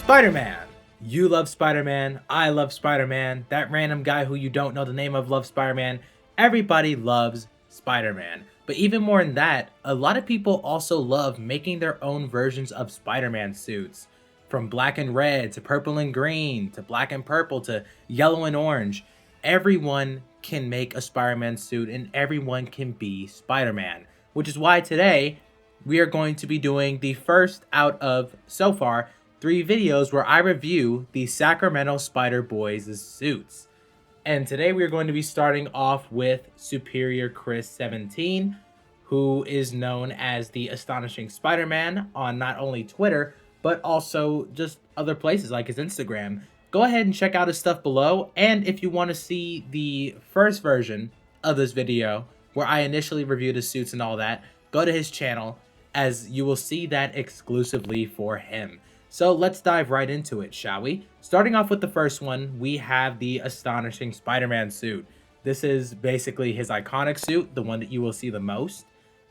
Spider-Man! You love Spider-Man, I love Spider-Man, that random guy who you don't know the name of loves Spider-Man. Everybody loves Spider-Man. But even more than that, a lot of people also love making their own versions of Spider-Man suits. From black and red, to purple and green, to black and purple, to yellow and orange. Everyone can make a Spider-Man suit and everyone can be Spider-Man. Which is why today, we are going to be doing the first out of, so far, 3 videos where I review the Sacramento Spider Boys' suits. And today we are going to be starting off with Superior Chris 17, who is known as the Astonishing Spider-Man on not only Twitter, but also just other places like his Instagram. Go ahead and check out his stuff below, and if you want to see the first version of this video, where I initially reviewed his suits and all that, go to his channel, as you will see that exclusively for him. So let's dive right into it, shall we? Starting off with the first one, we have the Astonishing Spider-Man suit. This is basically his iconic suit, the one that you will see the most.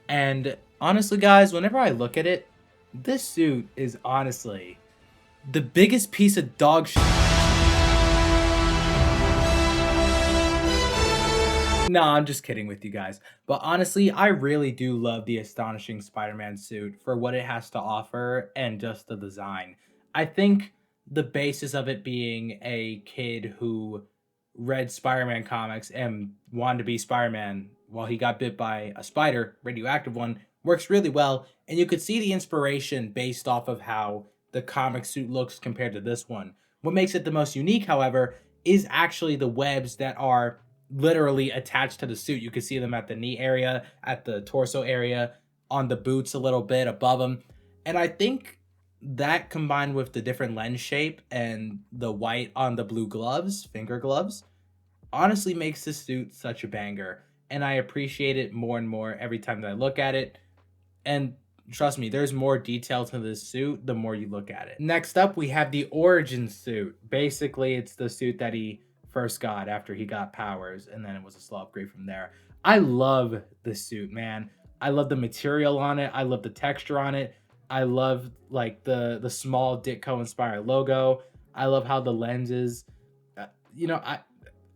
And honestly, guys, whenever I look at it, this suit is honestly the biggest piece of dog shit. No, I'm just kidding with you guys. But honestly, I really do love the Astonishing Spider-Man suit for what it has to offer and just the design. I think the basis of it being a kid who read Spider-Man comics and wanted to be Spider-Man while he got bit by a spider, radioactive one, works really well. And you could see the inspiration based off of how the comic suit looks compared to this one. What makes it the most unique, however, is actually the webs that are literally attached to the suit. You can see them at the knee area, at the torso area, on the boots a little bit, above them. And I think that combined with the different lens shape and the white on the blue gloves, finger gloves, honestly makes this suit such a banger. And I appreciate it more and more every time that I look at it. And trust me, there's more detail to this suit the more you look at it. Next up, we have the Origin Suit. Basically, it's the suit that he first got after he got powers, and then it was a slow upgrade from there. I love this suit, man. I love the material on it. I love the texture on it. I love like the small Ditko inspired logo. I love how the lenses,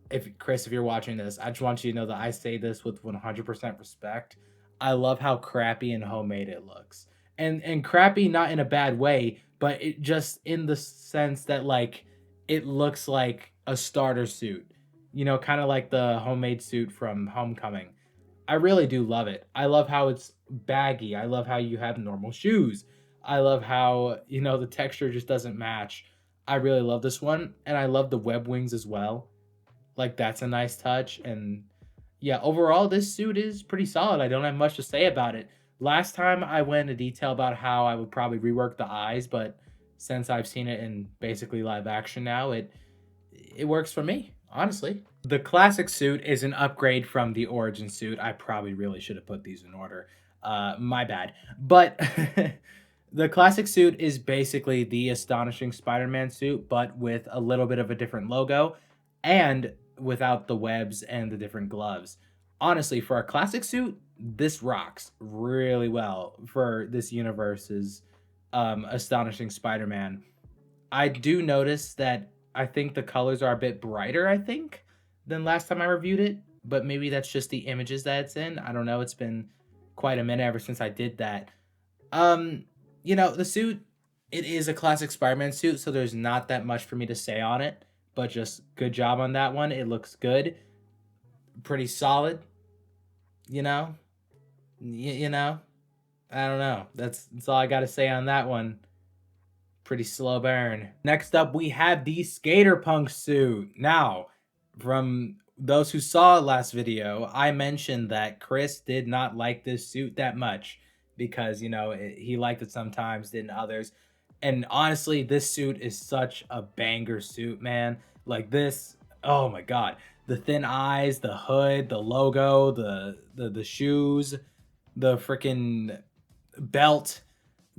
if you're watching this, I just want you to know that I say this with 100% respect. I love how crappy and homemade it looks, and crappy not in a bad way, but it just in the sense that like it looks like a starter suit, kind of like the Homage Suit from Homecoming. I really do love it. I love how it's baggy. I love how you have normal shoes. I love how, the texture just doesn't match. I really love this one, and I love the web wings as well. Like, that's a nice touch, and yeah, overall, this suit is pretty solid. I don't have much to say about it. Last time I went into detail about how I would probably rework the eyes, but since I've seen it in basically live action now, it works for me, honestly. The classic suit is an upgrade from the Origin Suit. I probably really should have put these in order. My bad. But the classic suit is basically the Astonishing Spider-Man suit, but with a little bit of a different logo and without the webs and the different gloves. Honestly, for a classic suit, this rocks really well for this universe's Astonishing Spider-Man. I do notice that I think the colors are a bit brighter, than last time I reviewed it, but maybe that's just the images that it's in. I don't know. It's been quite a minute ever since I did that. The suit, it is a classic Spider-Man suit, so there's not that much for me to say on it, but just good job on that one. It looks good. Pretty solid. I don't know. That's all I got to say on that one. Pretty slow burn. Next up, we have the Skater Punk suit. Now, from those who saw last video, I mentioned that Chris did not like this suit that much because, he liked it sometimes, didn't others. And honestly, this suit is such a banger suit, man. Like this, oh my God. The thin eyes, the hood, the logo, the shoes, the freaking belt.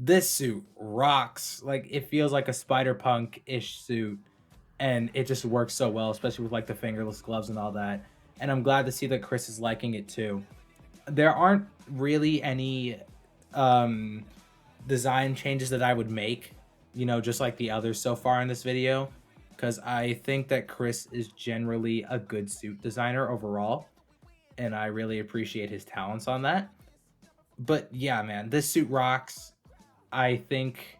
This suit rocks. Like, it feels like a Spider-Punk-ish suit, and it just works so well, especially with like the fingerless gloves and all that. And I'm glad to see that Chris is liking it too. There aren't really any design changes that I would make you know, just like the others so far in this video, because I think that Chris is generally a good suit designer overall, and I really appreciate his talents on that. But yeah, man, this suit rocks. I think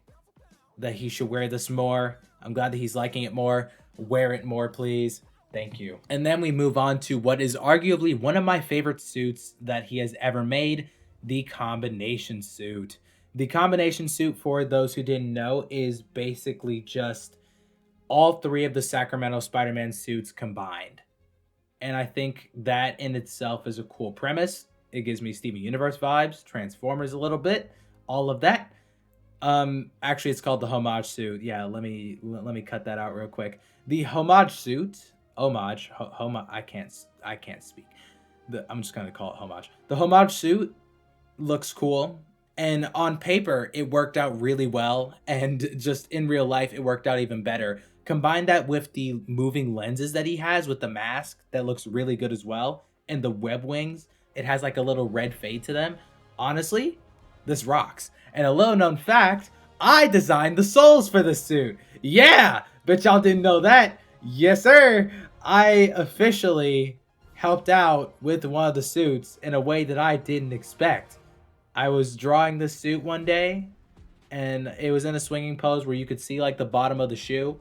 that he should wear this more. I'm glad that he's liking it more. Wear it more, please. Thank you. And then we move on to what is arguably one of my favorite suits that he has ever made, the combination suit. The combination suit, for those who didn't know, is basically just all three of the Sacramento Spider-Man suits combined. And I think that in itself is a cool premise. It gives me Steven Universe vibes, Transformers a little bit, all of that. Actually, it's called the Homage Suit. Yeah, let me cut that out real quick. The Homage Suit, I can't speak. I'm just gonna call it Homage. The Homage Suit looks cool, and on paper it worked out really well, and just in real life it worked out even better. Combine that with the moving lenses that he has with the mask, that looks really good as well, and the web wings, it has like a little red fade to them. Honestly, this rocks. And a little known fact, I designed the soles for this suit. Yeah, bet y'all didn't know that. Yes, sir. I officially helped out with one of the suits in a way that I didn't expect. I was drawing this suit one day, and it was in a swinging pose where you could see like the bottom of the shoe.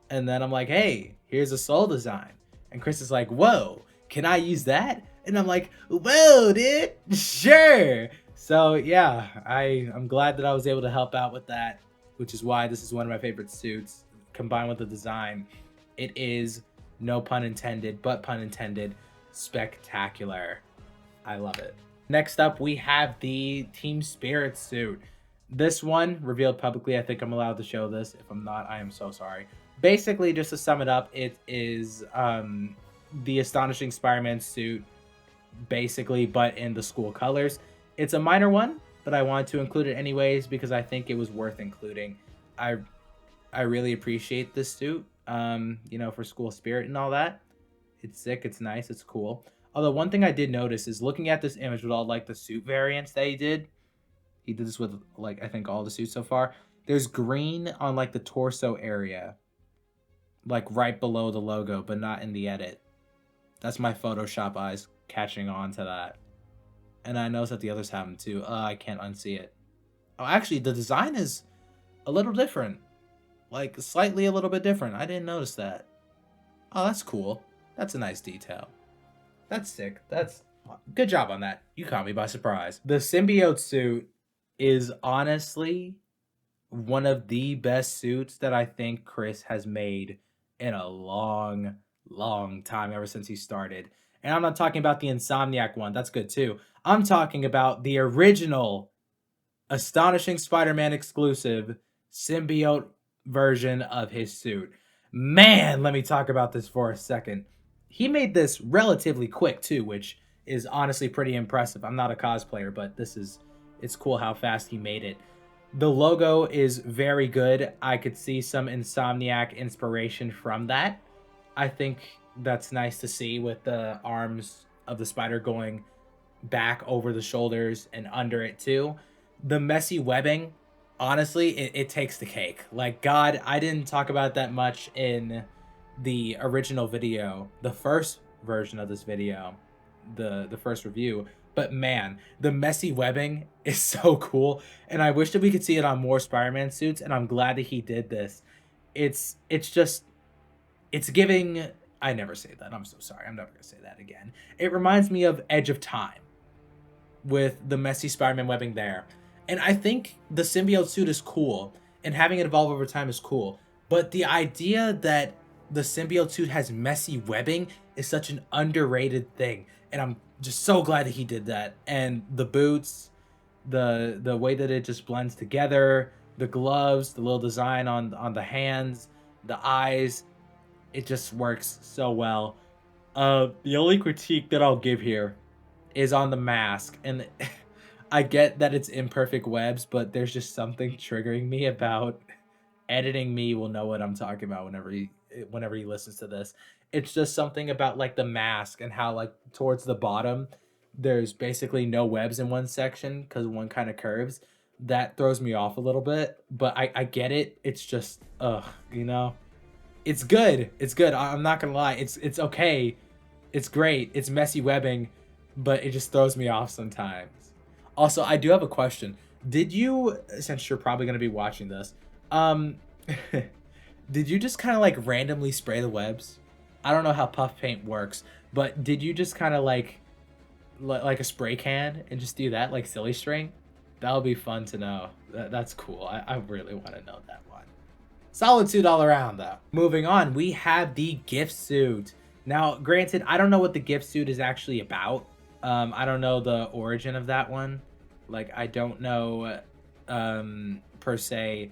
And then I'm like, hey, here's a sole design. And Chris is like, whoa, can I use that? And I'm like, whoa, dude, sure. So yeah, I'm glad that I was able to help out with that, which is why this is one of my favorite suits. Combined with the design, it is, no pun intended, but pun intended, spectacular. I love it. Next up, we have the Team Spirit suit. This one revealed publicly. I think I'm allowed to show this. If I'm not, I am so sorry. Basically, just to sum it up, it is the Astonishing Spider-Man suit, basically, but in the school colors. It's a minor one, but I wanted to include it anyways because I think it was worth including. I really appreciate this suit, you know, for school spirit and all that. It's sick, it's nice, it's cool. Although one thing I did notice is looking at this image with all like the suit variants that he did this with like I think all the suits so far. There's green on like the torso area, like right below the logo, but not in the edit. That's my Photoshop eyes catching on to that. And I noticed that the others have them too. I can't unsee it. Oh, actually, the design is a little different. Like, slightly a little bit different. I didn't notice that. Oh, that's cool. That's a nice detail. That's sick. That's good job on that. You caught me by surprise. The Symbiote Suit is honestly one of the best suits that I think Chris has made in a long, long time, ever since he started. And I'm not talking about the Insomniac one. That's good too. I'm talking about the original Astonishing Spider-Man exclusive symbiote version of his suit. Man, let me talk about this for a second. He made this relatively quick too, which is honestly pretty impressive. I'm not a cosplayer, but it's cool how fast he made it. The logo is very good. I could see some Insomniac inspiration from that. I think that's nice to see, with the arms of the spider going back over the shoulders and under it too. The messy webbing, honestly, it takes the cake. Like, God, I didn't talk about that much in the original video, the first version of this video, the first review. But man, the messy webbing is so cool, and I wish that we could see it on more Spider-Man suits, and I'm glad that he did this. It's giving, I never say that, I'm so sorry, I'm never gonna say that again. It reminds me of Edge of Time with the messy Spider-Man webbing there. And I think the symbiote suit is cool, and having it evolve over time is cool. But the idea that the symbiote suit has messy webbing is such an underrated thing. And I'm just so glad that he did that. And the boots, the way that it just blends together, the gloves, the little design on the hands, the eyes, it just works so well. The only critique that I'll give here is on the mask. And I get that it's imperfect webs, but there's just something triggering me about, editing me will know what I'm talking about whenever he listens to this. It's just something about like the mask and how like towards the bottom there's basically no webs in one section because one kind of curves. that throws me off a little bit, but I get it. It's just, you know, it's good. It's good. I'm not gonna lie. It's okay. It's great. It's messy webbing, but it just throws me off sometimes. Also, I do have a question. Did you, since you're probably gonna be watching this, um, did you just kind of like randomly spray the webs? I don't know how puff paint works, but did you just kind of like a spray can and just do that like silly string? That'll be fun to know. That's cool. I really want to know that one. Solid suit all around though. Moving on, we have the gift suit. Now, granted, I don't know what the gift suit is actually about. I don't know the origin of that one. Like, I don't know per se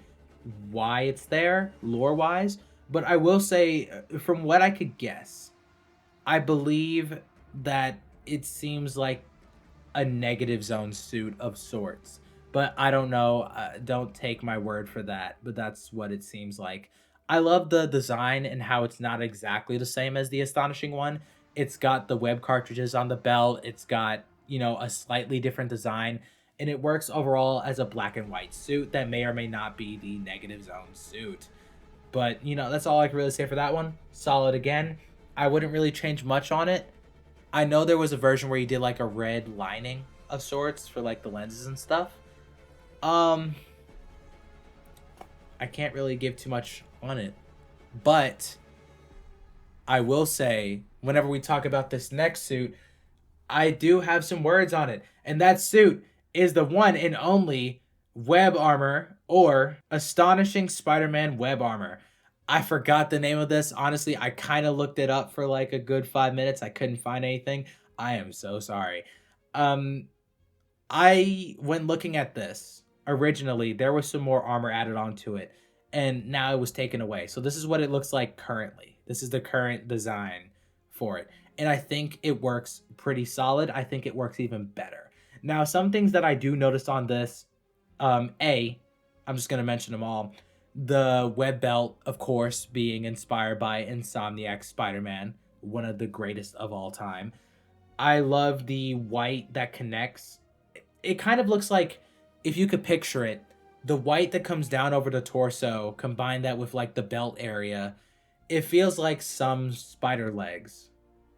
why it's there lore wise, but I will say from what I could guess, I believe that it seems like a negative zone suit of sorts. But I don't know. Don't take my word for that. But that's what it seems like. I love the design and how it's not exactly the same as the Astonishing one. It's got the web cartridges on the belt. It's got, you know, a slightly different design. And it works overall as a black and white suit that may or may not be the negative zone suit. But, you know, that's all I can really say for that one. Solid again. I wouldn't really change much on it. I know there was a version where you did like a red lining of sorts for like the lenses and stuff. I can't really give too much on it. But I will say, whenever we talk about this next suit, I do have some words on it. And that suit is the one and only web armor, or Astonishing Spider-Man web armor. I forgot the name of this. Honestly, I kind of looked it up for like a good 5 minutes. I couldn't find anything. I am so sorry. When looking at this, originally, there was some more armor added onto it, and now it was taken away. So this is what it looks like currently. This is the current design for it. And I think it works pretty solid. I think it works even better. Now, some things that I do notice on this, I'm just going to mention them all. The web belt, of course, being inspired by Insomniac's Spider-Man, one of the greatest of all time. I love the white that connects. It kind of looks like, if you could picture it, the white that comes down over the torso, combine that with like the belt area, it feels like some spider legs.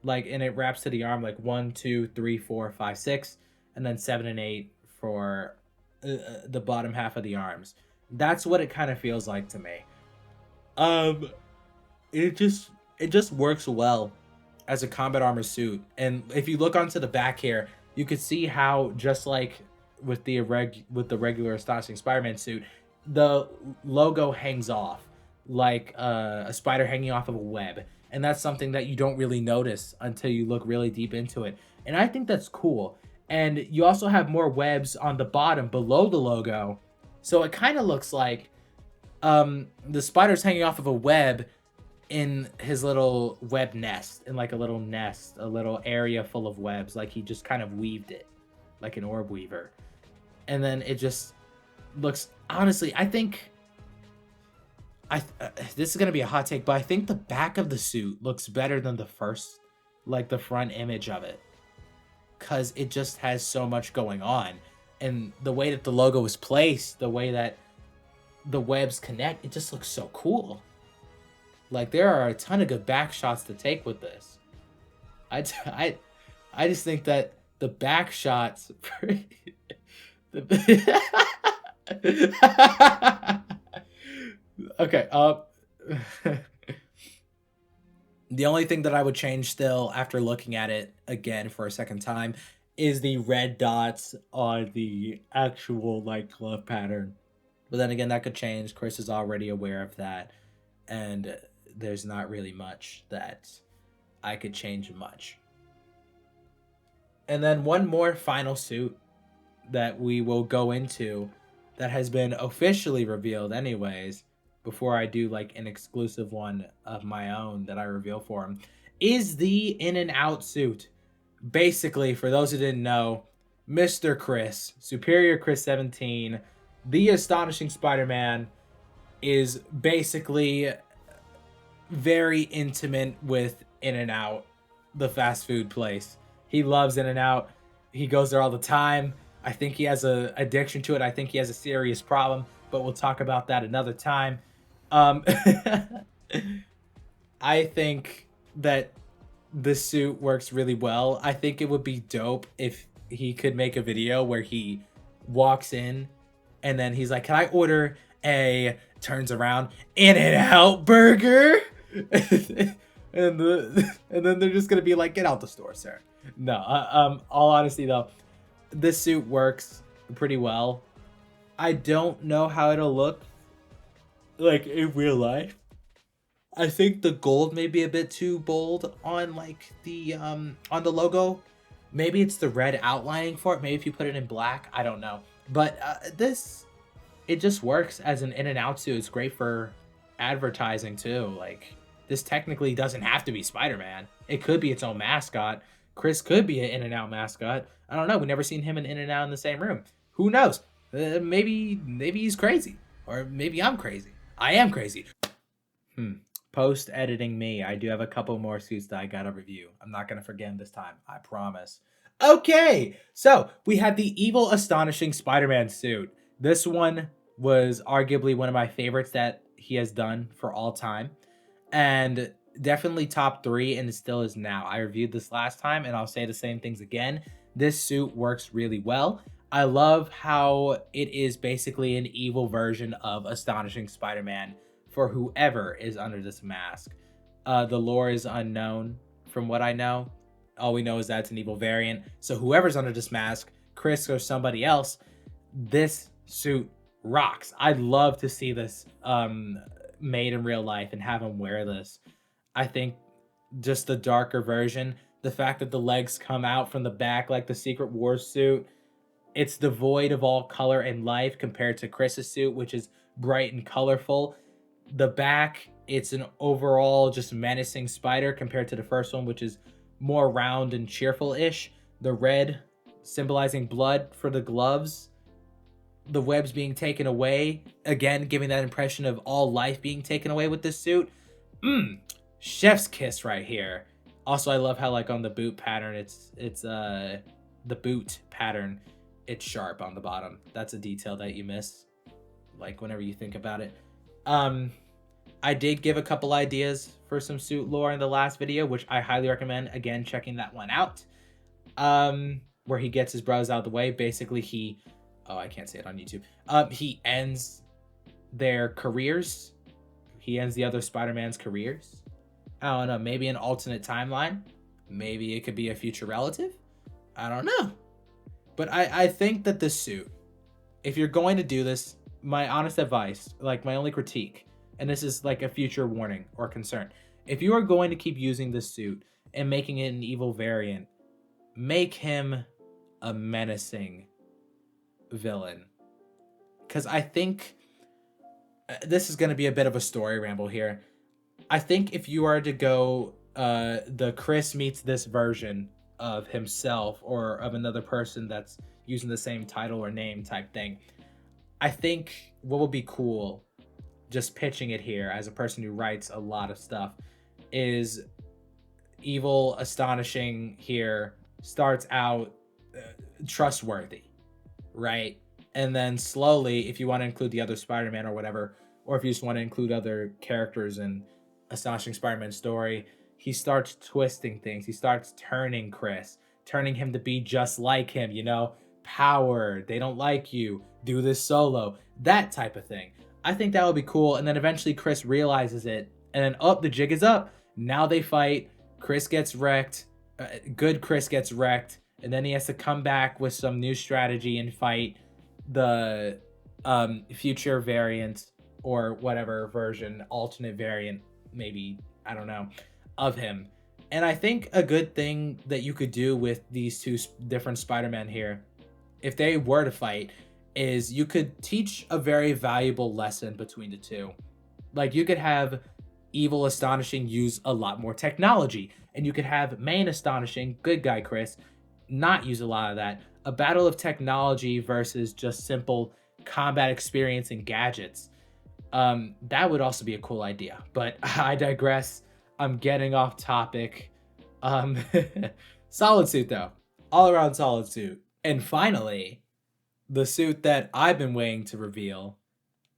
Like, and it wraps to the arm like 1, 2, 3, 4, 5, 6, and then 7 and 8 for the bottom half of the arms. That's what it kind of feels like to me. It just works well as a combat armor suit. And if you look onto the back here, you could see how, just like with the regular Astonishing Spider-Man suit, the logo hangs off like a spider hanging off of a web. And that's something that you don't really notice until you look really deep into it. And I think that's cool. And you also have more webs on the bottom below the logo. So it kind of looks like the spider's hanging off of a web in his little web nest, in like a little nest, a little area full of webs. Like he just kind of weaved it like an orb weaver. And then it just looks, honestly, I think, this is going to be a hot take, but I think the back of the suit looks better than the first, like the front image of it. Because it just has so much going on. And the way that the logo is placed, the way that the webs connect, it just looks so cool. Like, there are a ton of good back shots to take with this. I just think that the back shots... Okay, the only thing that I would change still, after looking at it again for a second time, is the red dots on the actual, like, glove pattern. But then again, that could change. Chris is already aware of that. And there's not really much that I could change much. And then one more final suit that we will go into that has been officially revealed anyways, before I do like an exclusive one of my own that I reveal for him, is the In and Out suit. Basically, for those who didn't know, Mr. Chris, Superior Chris 17, the Astonishing Spider-Man, is basically very intimate with In and Out, the fast food place. He loves In and Out. He goes there all the time. I think he has a addiction to it. I think he has a serious problem, but we'll talk about that another time. Um, I think that the suit works really well. I think it would be dope if he could make a video where he walks in and then he's like, "Can I order a," turns around, "In-N-Out burger?" And then they're just gonna be like, "Get out the store, sir." No, all honesty though, this suit works pretty well. I don't know how it'll look like in real life. I think the gold may be a bit too bold on like the on the logo. Maybe it's the red outlining for it. Maybe if you put it in black, I don't know. But this, it just works as an in and out suit. It's great for advertising too. Like, this technically doesn't have to be Spider-Man. It could be its own mascot. Chris could be an in and out mascot. I don't know. We never seen him and in and out in the same room. Who knows? Maybe he's crazy, or maybe I'm crazy. I am crazy. Post editing me, I do have a couple more suits that I gotta review. I'm not gonna forget them this time, I promise. Okay, so we had the evil, astonishing Spider-Man suit. This one was arguably one of my favorites that he has done for all time, and definitely top 3, and it still is now. I reviewed this last time, and I'll say the same things again. This suit works really well. I love how it is basically an evil version of Astonishing Spider-Man for whoever is under this mask. The lore is unknown from what I know. All we know is that it's an evil variant. So whoever's under this mask, Chris or somebody else, this suit rocks. I'd love to see this made in real life and have him wear this. I think just the darker version, the fact that the legs come out from the back like the Secret Wars suit, it's devoid of all color and life compared to Chris's suit, which is bright and colorful. The back, it's an overall just menacing spider compared to the first one, which is more round and cheerful-ish. The red symbolizing blood for the gloves. The webs being taken away. Again, giving that impression of all life being taken away with this suit. Chef's kiss right here. Also, I love how, like, on the boot pattern, it's the boot pattern, it's sharp on the bottom. That's a detail that you miss, like, whenever you think about it. I did give a couple ideas for some suit lore in the last video, which I highly recommend, again, checking that one out. Where he gets his brothers out of the way. Basically, he... Oh, I can't say it on YouTube. He ends their careers. He ends the other Spider-Man's careers. I don't know, maybe an alternate timeline. Maybe it could be a future relative. I don't know. But I think that this suit, if you're going to do this, my honest advice, like my only critique, and this is like a future warning or concern, if you are going to keep using this suit and making it an evil variant, make him a menacing villain. Because I think this is going to be a bit of a story ramble here. I think if you are to go the Chris meets this version of himself or of another person that's using the same title or name type thing, I think what would be cool, just pitching it here as a person who writes a lot of stuff, is evil, astonishing here starts out trustworthy, right? And then slowly, if you want to include the other Spider-Man or whatever, or if you just want to include other characters in Astonishing Spider-Man story, he starts twisting things. He starts turning Chris, turning him to be just like him, you know, power, they don't like you, do this solo, that type of thing. I think that would be cool. And then eventually Chris realizes it, and then the jig is up. Now they fight. Chris gets wrecked. Good Chris gets wrecked, and then he has to come back with some new strategy and fight the future variant or whatever version, alternate variant, maybe, I don't know, of him. And I think a good thing that you could do with these two different Spider-Man here, if they were to fight, is you could teach a very valuable lesson between the two. Like, you could have evil Astonishing use a lot more technology, and you could have main Astonishing, good guy Chris, not use a lot of that. A battle of technology versus just simple combat experience and gadgets. That would also be a cool idea, but I digress. I'm getting off topic. Solid suit though, all around solid suit. And finally, the suit that I've been waiting to reveal,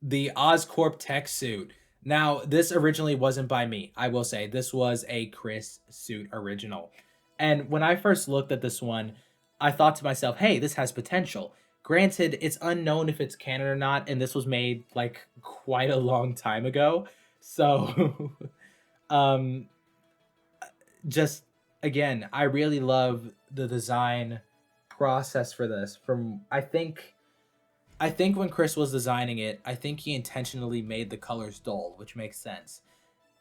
the Oscorp Tech suit. Now, this originally wasn't by me. I will say this was a Chris suit original. And when I first looked at this one, I thought to myself, hey, this has potential. Granted, it's unknown if it's canon or not, and this was made like quite a long time ago. So, um, just again, I really love the design process for this. From I think when Chris was designing it, I think he intentionally made the colors dull, which makes sense.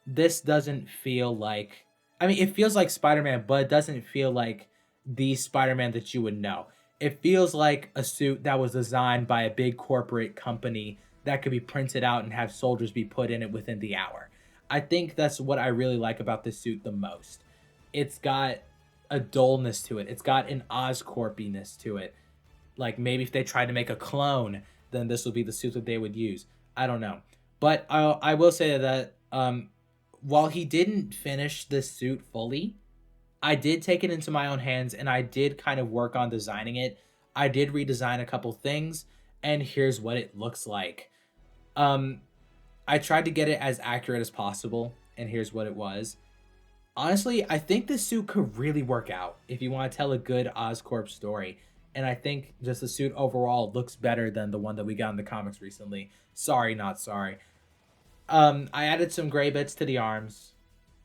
This doesn't feel like, I mean, it feels like Spider-Man, but it doesn't feel like the Spider-Man that you would know. It feels like a suit that was designed by a big corporate company that could be printed out and have soldiers be put in it within the hour. I think that's what I really like about this suit the most. It's got a dullness to it. It's got an Oscorpiness to it. Like maybe if they tried to make a clone, then this would be the suit that they would use. I don't know. But I will say that while he didn't finish this suit fully, I did take it into my own hands and I did kind of work on designing it. I did redesign a couple things, and here's what it looks like. Um, I tried to get it as accurate as possible, and here's what it was. Honestly, I think this suit could really work out if you want to tell a good Oscorp story. And I think just the suit overall looks better than the one that we got in the comics recently. Sorry, not sorry. I added some gray bits to the arms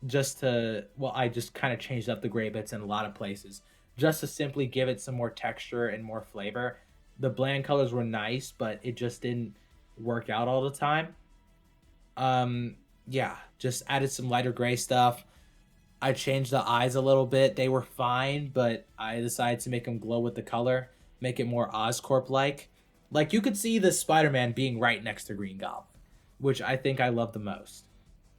just to, well, I just kind of changed up the gray bits in a lot of places just to simply give it some more texture and more flavor. The bland colors were nice, but it just didn't work out all the time. Yeah, just added some lighter gray stuff. I changed the eyes a little bit. They were fine, but I decided to make them glow with the color, make it more Oscorp like. Like you could see the Spider-Man being right next to Green Goblin, which I think I love the most.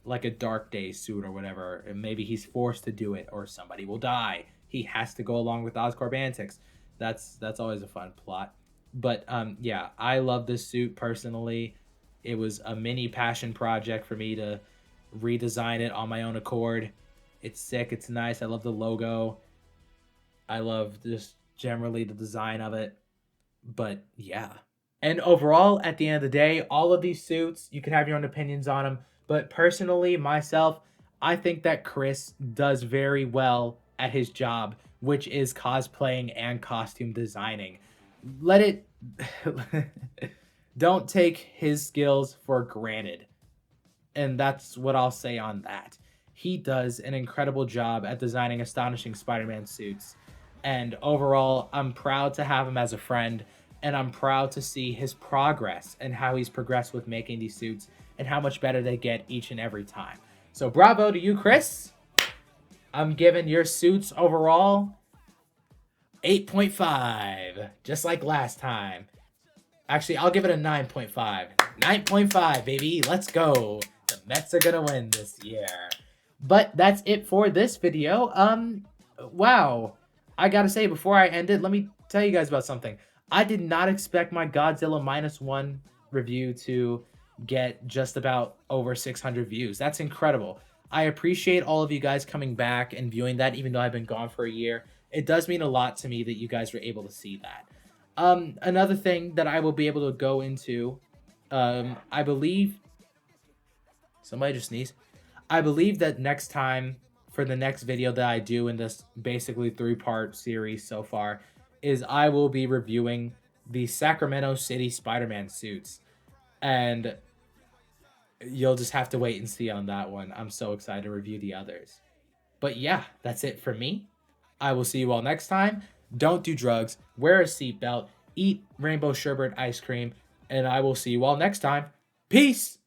Like a Dark Day suit or whatever, and maybe he's forced to do it or somebody will die. He has to go along with Oscorp antics. That's always a fun plot. But yeah, I love this suit personally. It was a mini passion project for me to redesign it on my own accord. It's sick. It's nice. I love the logo. I love just generally the design of it. But yeah. And overall, at the end of the day, all of these suits, you can have your own opinions on them. But personally, myself, I think that Chris does very well at his job, which is cosplaying and costume designing. Let it. Don't take his skills for granted. And that's what I'll say on that. He does an incredible job at designing astonishing Spider-Man suits. And overall, I'm proud to have him as a friend, and I'm proud to see his progress and how he's progressed with making these suits and how much better they get each and every time. So bravo to you, Chris. I'm giving your suits overall 8.5, just like last time. Actually, I'll give it a 9.5. 9.5, baby. Let's go. The Mets are going to win this year. But that's it for this video. Wow. I gotta say, before I end it, let me tell you guys about something. I did not expect my Godzilla -1 review to get just about over 600 views. That's incredible. I appreciate all of you guys coming back and viewing that, even though I've been gone for a year. It does mean a lot to me that you guys were able to see that. Another thing that I will be able to go into, I believe... Somebody just sneezed. I believe that next time, for the next video that I do in this basically 3-part series so far, is I will be reviewing the Sacramento City Spider-Man suits. And you'll just have to wait and see on that one. I'm so excited to review the others. But yeah, that's it for me. I will see you all next time. Don't do drugs, wear a seatbelt, eat rainbow sherbet ice cream, and I will see you all next time. Peace!